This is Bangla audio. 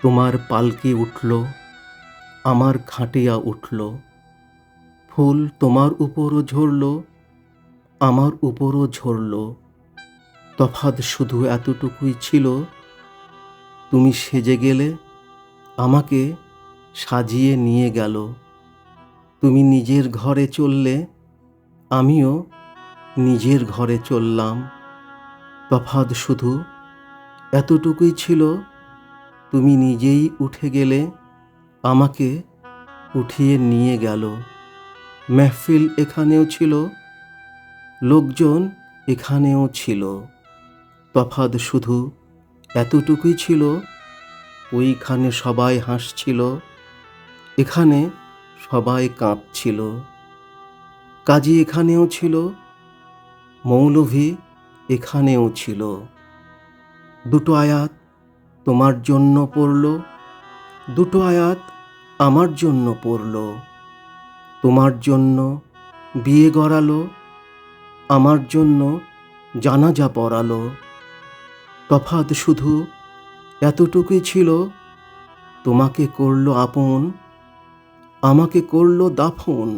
তোমার পালকি উঠল, আমার খাটিয়া উঠল, ফুল তোমার উপরও ঝরল, আমার উপরও ঝরল। তফাৎ শুধু এতটুকুই ছিল, তুমি সেজে গেলে, আমাকে সাজিয়ে নিয়ে গেল। তুমি নিজের ঘরে চললে, আমিও নিজের ঘরে চললাম। তফাৎ শুধু এতটুকুই ছিল, তুমি নিজেই উঠে গেলে, আমাকে উঠিয়ে নিয়ে গেল। মেহফিল এখানেও ছিল, লোকজন এখানেও ছিল। তফাৎ শুধু এতটুকুই ছিল, ওইখানে সবাই হাসছিল, এখানে সবাই কাঁদছিল। কাজী এখানেও ছিল, মৌলভী এখানেও ছিল। দুটো আয়াত তোমার জন্য পড়ল, দুটো আয়াত আমার জন্য পড়ল। তোমার জন্য বিয়ে গড়ালো, আমার জন্য জানাজা পড়ালো। তফাৎ শুধু এতটুকুই ছিল, তোমাকে করল আপন, আমাকে করল দাফন।